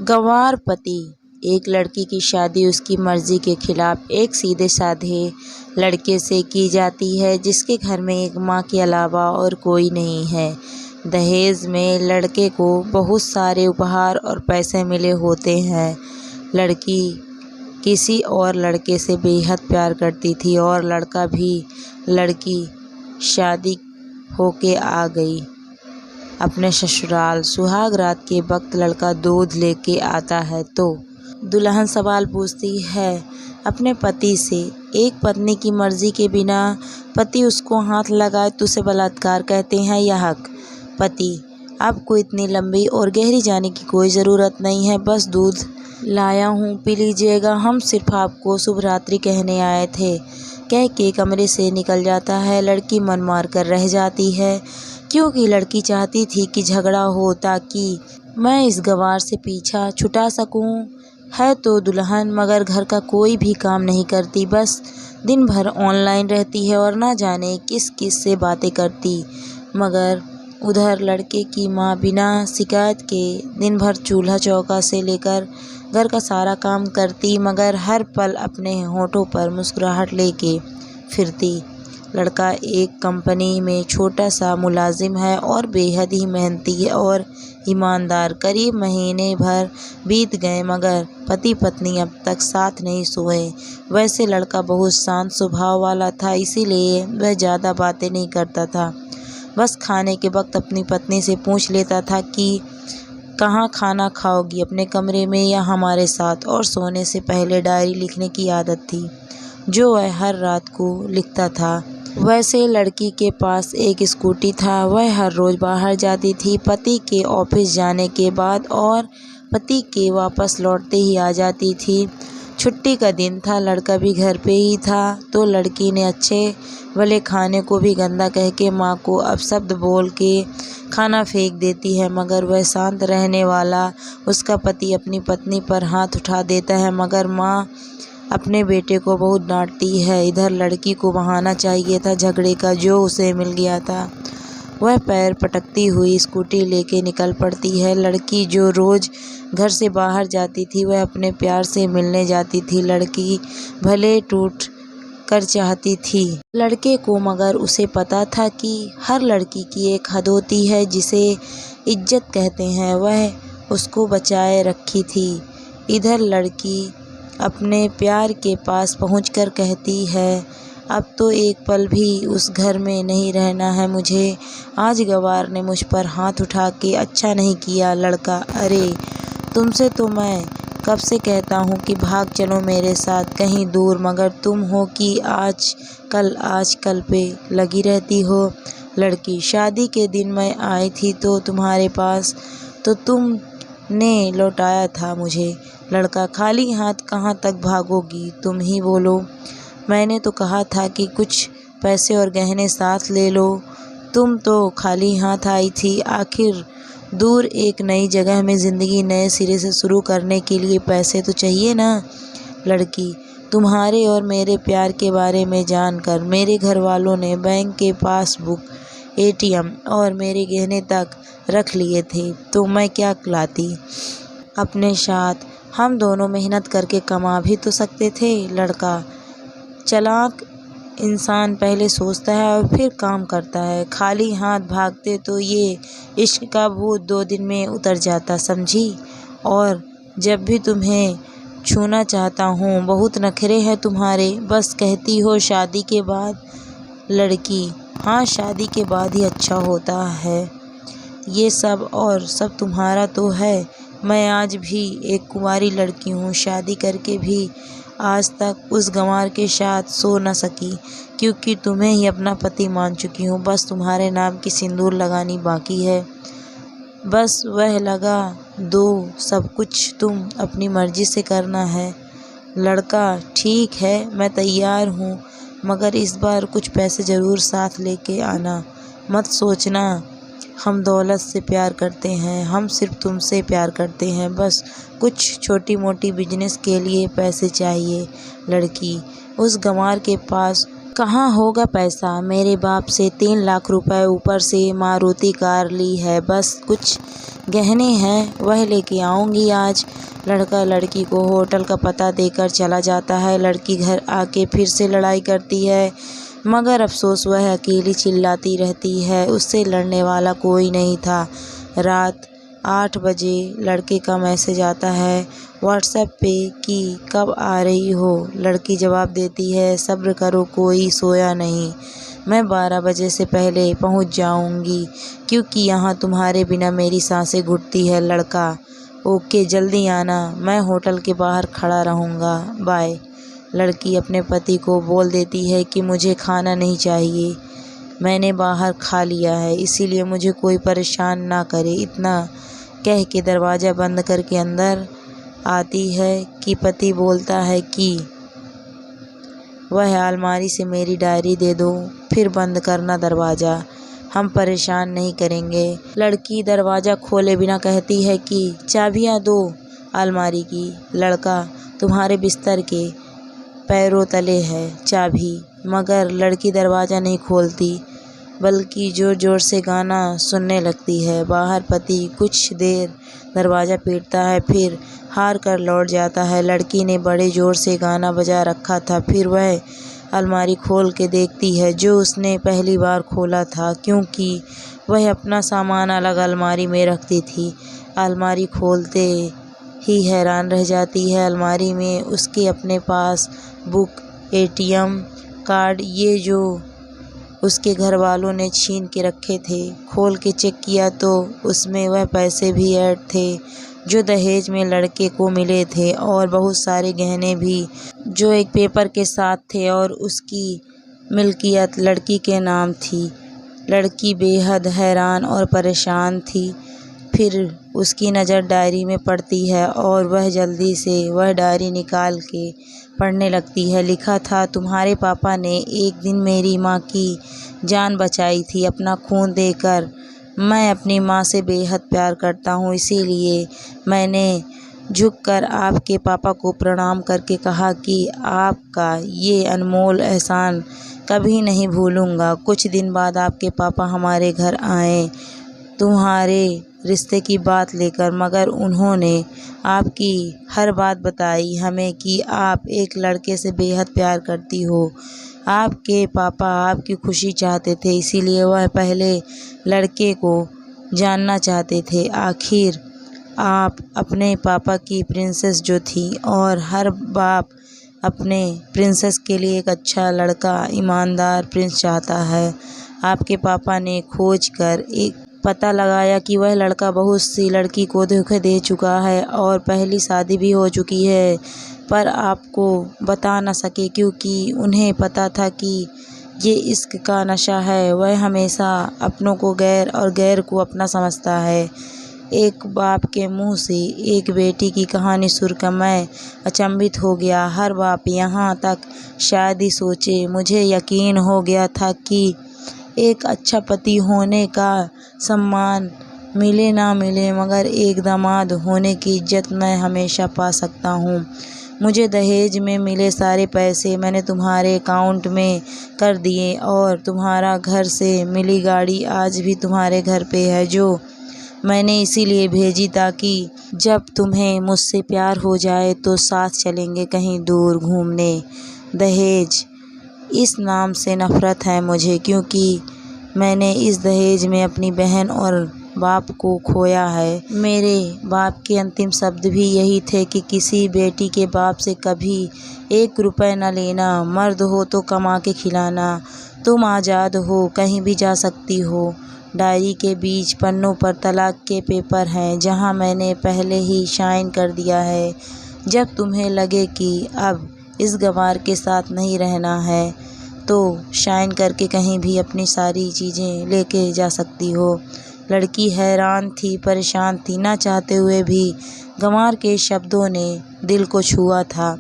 गंवार पति। एक लड़की की शादी उसकी मर्जी के खिलाफ एक सीधे साधे लड़के से की जाती है जिसके घर में एक माँ के अलावा और कोई नहीं है। दहेज में लड़के को बहुत सारे उपहार और पैसे मिले होते हैं। लड़की किसी और लड़के से बेहद प्यार करती थी और लड़का भी। लड़की शादी होके आ गई अपने ससुराल। सुहाग रात के वक्त लड़का दूध लेके आता है तो दुल्हन सवाल पूछती है अपने पति से। एक पत्नी की मर्जी के बिना पति उसको हाथ लगाए तो उसे बलात्कार कहते हैं या हक। पति। आपको इतनी लंबी और गहरी जाने की कोई ज़रूरत नहीं है, बस दूध लाया हूँ, पी लीजिएगा। हम सिर्फ आपको शुभ रात्रि कहने आए थे, कह के कमरे से निकल जाता है। लड़की मन मार कर रह जाती है क्योंकि लड़की चाहती थी कि झगड़ा हो ताकि मैं इस गंवार से पीछा छुटा सकूं। है तो दुल्हन मगर घर का कोई भी काम नहीं करती, बस दिन भर ऑनलाइन रहती है और ना जाने किस किस से बातें करती। मगर उधर लड़के की माँ बिना शिकायत के दिन भर चूल्हा चौका से लेकर घर का सारा काम करती मगर हर पल अपने होठों पर मुस्कुराहट लेके फिरती। लड़का एक कंपनी में छोटा सा मुलाजिम है और बेहद ही मेहनती है और ईमानदार। करीब महीने भर बीत गए मगर पति पत्नी अब तक साथ नहीं सोए। वैसे लड़का बहुत शांत स्वभाव वाला था, इसीलिए वह ज़्यादा बातें नहीं करता था। बस खाने के वक्त अपनी पत्नी से पूछ लेता था कि कहाँ खाना खाओगी, अपने कमरे में या हमारे साथ। और सोने से पहले डायरी लिखने की आदत थी जो वह हर रात को लिखता था। वैसे लड़की के पास एक स्कूटी था, वह हर रोज़ बाहर जाती थी पति के ऑफिस जाने के बाद और पति के वापस लौटते ही आ जाती थी। छुट्टी का दिन था, लड़का भी घर पे ही था तो लड़की ने अच्छे भले खाने को भी गंदा कह के माँ को अपशब्द बोल के खाना फेंक देती है। मगर वह शांत रहने वाला उसका पति अपनी पत्नी पर हाथ उठा देता है मगर माँ अपने बेटे को बहुत डांटती है। इधर लड़की को बहाना चाहिए था झगड़े का जो उसे मिल गया था। वह पैर पटकती हुई स्कूटी लेके निकल पड़ती है। लड़की जो रोज़ घर से बाहर जाती थी वह अपने प्यार से मिलने जाती थी। लड़की भले टूट कर चाहती थी लड़के को मगर उसे पता था कि हर लड़की की एक हद होती है जिसे इज्जत कहते हैं, वह उसको बचाए रखी थी। इधर लड़की अपने प्यार के पास पहुंचकर कहती है अब तो एक पल भी उस घर में नहीं रहना है मुझे। आज गंवार ने मुझ पर हाथ उठा के अच्छा नहीं किया। लड़का। अरे तुमसे तो मैं कब से कहता हूँ कि भाग चलो मेरे साथ कहीं दूर, मगर तुम हो कि आज कल पे लगी रहती हो। लड़की। शादी के दिन मैं आई थी तो तुम्हारे पास तो तुमने लौटाया था मुझे। लड़का। खाली हाथ कहाँ तक भागोगी, तुम ही बोलो। मैंने तो कहा था कि कुछ पैसे और गहने साथ ले लो, तुम तो खाली हाथ आई थी। आखिर दूर एक नई जगह में ज़िंदगी नए सिरे से शुरू करने के लिए पैसे तो चाहिए ना। लड़की। तुम्हारे और मेरे प्यार के बारे में जानकर मेरे घर वालों ने बैंक के पासबुक, ATM और मेरे गहने तक रख लिए थे तो मैं क्या लाती अपने साथ। हम दोनों मेहनत करके कमा भी तो सकते थे। लड़का। चालाक इंसान पहले सोचता है और फिर काम करता है। खाली हाथ भागते तो ये इश्क का भूत 2 दिन में उतर जाता, समझी। और जब भी तुम्हें छूना चाहता हूँ बहुत नखरे हैं तुम्हारे, बस कहती हो शादी के बाद। लड़की। हाँ, शादी के बाद ही अच्छा होता है ये सब, और सब तुम्हारा तो है। मैं आज भी एक कुंवारी लड़की हूँ, शादी करके भी आज तक उस गंवार के साथ सो न सकी क्योंकि तुम्हें ही अपना पति मान चुकी हूँ। बस तुम्हारे नाम की सिंदूर लगानी बाकी है, बस वह लगा दो। सब कुछ तुम अपनी मर्जी से करना है। लड़का। ठीक है, मैं तैयार हूँ मगर इस बार कुछ पैसे ज़रूर साथ लेके आना। मत सोचना हम दौलत से प्यार करते हैं, हम सिर्फ तुमसे प्यार करते हैं, बस कुछ छोटी मोटी बिजनेस के लिए पैसे चाहिए। लड़की। उस गंवार के पास कहाँ होगा पैसा? मेरे बाप से 3 लाख रुपए, ऊपर से मारुति कार ली है। बस कुछ गहने हैं, वह लेके आऊँगी आज। लड़का लड़की को होटल का पता देकर चला जाता है। लड़की घर आके फिर से लड़ाई करती है, मगर अफसोस वह अकेली चिल्लाती रहती है। उससे लड़ने वाला कोई नहीं था। रात 8 बजे लड़के का मैसेज आता है व्हाट्सएप पे कि कब आ रही हो। लड़की जवाब देती है सब्र करो, कोई सोया नहीं, मैं 12 बजे से पहले पहुंच जाऊंगी, क्योंकि यहाँ तुम्हारे बिना मेरी सांसें घुटती है। लड़का ओके, जल्दी आना, मैं होटल के बाहर खड़ा रहूँगा, बाय। लड़की अपने पति को बोल देती है कि मुझे खाना नहीं चाहिए, मैंने बाहर खा लिया है, इसीलिए मुझे कोई परेशान ना करे। इतना कह के दरवाज़ा बंद करके अंदर आती है कि पति बोलता है कि वह अलमारी से मेरी डायरी दे दो, फिर बंद करना दरवाज़ा, हम परेशान नहीं करेंगे। लड़की दरवाज़ा खोले बिना कहती है कि चाबियाँ दो अलमारी की। लड़का तुम्हारे बिस्तर के पैरों तले है चाबी, मगर लड़की दरवाज़ा नहीं खोलती, बल्कि ज़ोर ज़ोर से गाना सुनने लगती है। बाहर पति कुछ देर दरवाज़ा पीटता है, फिर हार कर लौट जाता है। लड़की ने बड़े ज़ोर से गाना बजा रखा था। फिर वह अलमारी खोल के देखती है, जो उसने पहली बार खोला था, क्योंकि वह अपना सामान अलग अलमारी में रखती थी। अलमारी खोलते ही हैरान रह जाती है। अलमारी में उसके अपने पास बुक, ATM कार्ड, ये जो उसके घर वालों ने छीन के रखे थे। खोल के चेक किया तो उसमें वह पैसे भी ऐड थे जो दहेज में लड़के को मिले थे, और बहुत सारे गहने भी जो एक पेपर के साथ थे, और उसकी मिल्कियत लड़की के नाम थी। लड़की बेहद हैरान और परेशान थी। फिर उसकी नज़र डायरी में पड़ती है और वह जल्दी से वह डायरी निकाल के पढ़ने लगती है। लिखा था, तुम्हारे पापा ने एक दिन मेरी माँ की जान बचाई थी अपना खून देकर। मैं अपनी माँ से बेहद प्यार करता हूँ, इसीलिए मैंने झुककर आपके पापा को प्रणाम करके कहा कि आपका ये अनमोल एहसान कभी नहीं भूलूंगा। कुछ दिन बाद आपके पापा हमारे घर आए तुम्हारे रिश्ते की बात लेकर, मगर उन्होंने आपकी हर बात बताई हमें कि आप एक लड़के से बेहद प्यार करती हो। आपके पापा आपकी खुशी चाहते थे, इसीलिए वह पहले लड़के को जानना चाहते थे। आखिर आप अपने पापा की प्रिंसेस जो थी, और हर बाप अपने प्रिंसेस के लिए एक अच्छा लड़का, ईमानदार प्रिंस चाहता है। आपके पापा ने खोज कर एक पता लगाया कि वह लड़का बहुत सी लड़की को धोखे दे चुका है और पहली शादी भी हो चुकी है, पर आपको बता न सके, क्योंकि उन्हें पता था कि ये इश्क का नशा है। वह हमेशा अपनों को गैर और गैर को अपना समझता है। एक बाप के मुंह से एक बेटी की कहानी सुनकर मैं अचंभित हो गया। हर बाप यहाँ तक शायद ही सोचे। मुझे यकीन हो गया था कि एक अच्छा पति होने का सम्मान मिले ना मिले, मगर एक दामाद होने की इज्जत मैं हमेशा पा सकता हूँ। मुझे दहेज में मिले सारे पैसे मैंने तुम्हारे अकाउंट में कर दिए, और तुम्हारा घर से मिली गाड़ी आज भी तुम्हारे घर पे है, जो मैंने इसीलिए भेजी ताकि जब तुम्हें मुझसे प्यार हो जाए तो साथ चलेंगे कहीं दूर घूमने। दहेज, इस नाम से नफ़रत है मुझे, क्योंकि मैंने इस दहेज में अपनी बहन और बाप को खोया है। मेरे बाप के अंतिम शब्द भी यही थे कि किसी बेटी के बाप से कभी 1 रुपए न लेना, मर्द हो तो कमा के खिलाना, तुम आज़ाद हो, कहीं भी जा सकती हो। डायरी के बीच पन्नों पर तलाक के पेपर हैं, जहां मैंने पहले ही साइन कर दिया है। जब तुम्हें लगे कि अब इस गंवार के साथ नहीं रहना है, तो साइन करके कहीं भी अपनी सारी चीज़ें लेके जा सकती हो। लड़की हैरान थी, परेशान थी। ना चाहते हुए भी गंवार के शब्दों ने दिल को छुआ था।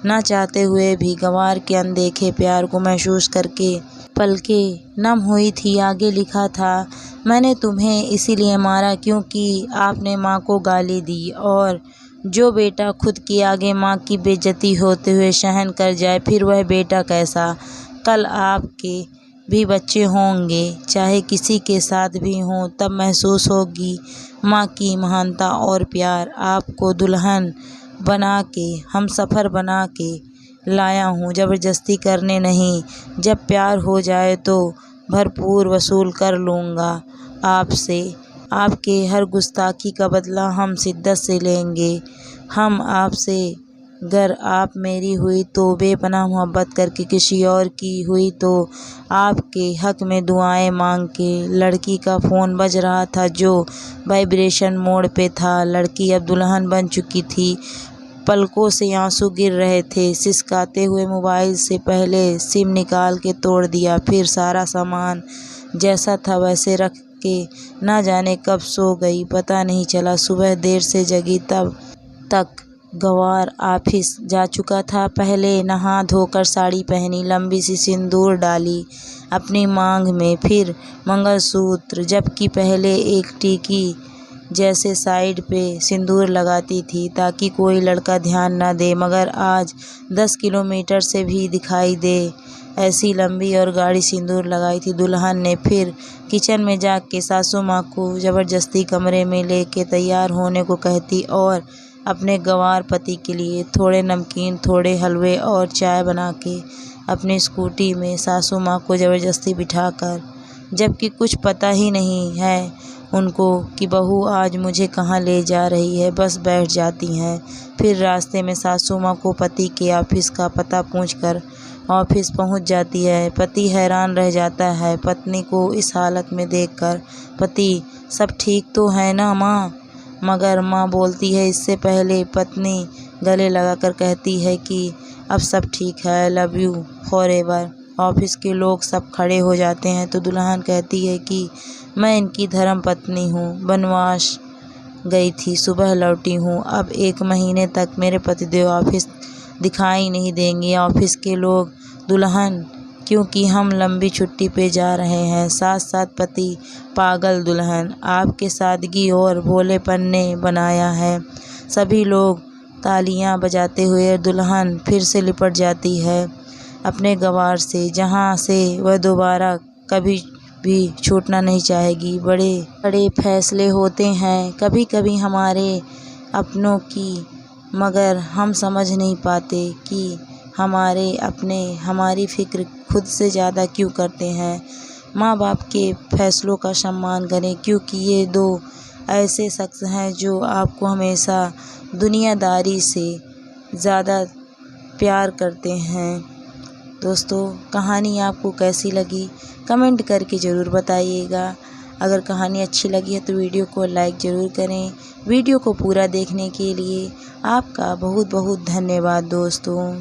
ना चाहते हुए भी गंवार के अनदेखे प्यार को महसूस करके पलकें नम हुई थी। आगे लिखा था, मैंने तुम्हें इसीलिए मारा क्योंकि आपने माँ को गाली दी, और जो बेटा खुद के आगे माँ की बेइज्जती होते हुए सहन कर जाए, फिर वह बेटा कैसा। कल आपके भी बच्चे होंगे, चाहे किसी के साथ भी हों, तब महसूस होगी माँ की महानता और प्यार। आपको दुल्हन बना के, हमसफ़र बना के लाया हूँ, ज़बरदस्ती करने नहीं। जब प्यार हो जाए तो भरपूर वसूल कर लूँगा आपसे। आपके हर गुस्ताखी का बदला हम शिद्दत से लेंगे। हम आपसे, गर आप मेरी हुई तो बेपनाह मोहब्बत करके, किसी और की हुई तो आपके हक में दुआएं मांग के। लड़की का फ़ोन बज रहा था जो वाइब्रेशन मोड पे था। लड़की अब दुल्हन बन चुकी थी। पलकों से आंसू गिर रहे थे। सिसकाते हुए मोबाइल से पहले सिम निकाल के तोड़ दिया, फिर सारा सामान जैसा था वैसे रख के ना जाने कब सो गई। पता नहीं चला सुबह देर से जगी, तब तक गवार ऑफिस जा चुका था। पहले नहा धोकर साड़ी पहनी, लंबी सी सिंदूर डाली अपनी मांग में, फिर मंगलसूत्र, जबकि पहले एक टीकी जैसे साइड पे सिंदूर लगाती थी ताकि कोई लड़का ध्यान ना दे, मगर आज 10 किलोमीटर से भी दिखाई दे ऐसी लंबी और गाढ़ी सिंदूर लगाई थी दुल्हन ने। फिर किचन में जाके सासू माँ को ज़बरदस्ती कमरे में लेके तैयार होने को कहती और अपने गंवार पति के लिए थोड़े नमकीन, थोड़े हलवे और चाय बना के अपनी स्कूटी में सासू माँ को ज़बरदस्ती बिठाकर, जबकि कुछ पता ही नहीं है उनको कि बहू आज मुझे कहाँ ले जा रही है, बस बैठ जाती हैं। फिर रास्ते में सासू माँ को पति के ऑफिस का पता पूछकर ऑफिस पहुँच जाती है। पति हैरान रह जाता है पत्नी को इस हालत में देखकर। पति, सब ठीक तो है ना माँ? मगर माँ बोलती है इससे पहले पत्नी गले लगाकर कहती है कि अब सब ठीक है, I love you forever. Office के लोग सब खड़े हो जाते हैं तो दुल्हन कहती है कि मैं इनकी धर्म पत्नी हूँ, वनवास गई थी, सुबह लौटी हूँ। अब 1 महीने तक मेरे पतिदेव ऑफिस दिखाई नहीं देंगे। ऑफिस के लोग, दुल्हन, क्योंकि हम लंबी छुट्टी पे जा रहे हैं। साथ साथ पति, पागल दुल्हन, आपके सादगी और भोलेपन ने बनाया है। सभी लोग तालियां बजाते हुए दुल्हन फिर से लिपट जाती है अपने गंवार से, जहां से वह दोबारा कभी भी छूटना नहीं चाहेगी। बड़े बड़े फैसले होते हैं कभी कभी हमारे अपनों की, मगर हम समझ नहीं पाते कि हमारे अपने हमारी फिक्र खुद से ज़्यादा क्यों करते हैं। माँ बाप के फैसलों का सम्मान करें, क्योंकि ये 2 ऐसे शख्स हैं जो आपको हमेशा दुनियादारी से ज़्यादा प्यार करते हैं। दोस्तों, कहानी आपको कैसी लगी कमेंट करके ज़रूर बताइएगा। अगर कहानी अच्छी लगी है तो वीडियो को लाइक ज़रूर करें। वीडियो को पूरा देखने के लिए आपका बहुत बहुत धन्यवाद दोस्तों।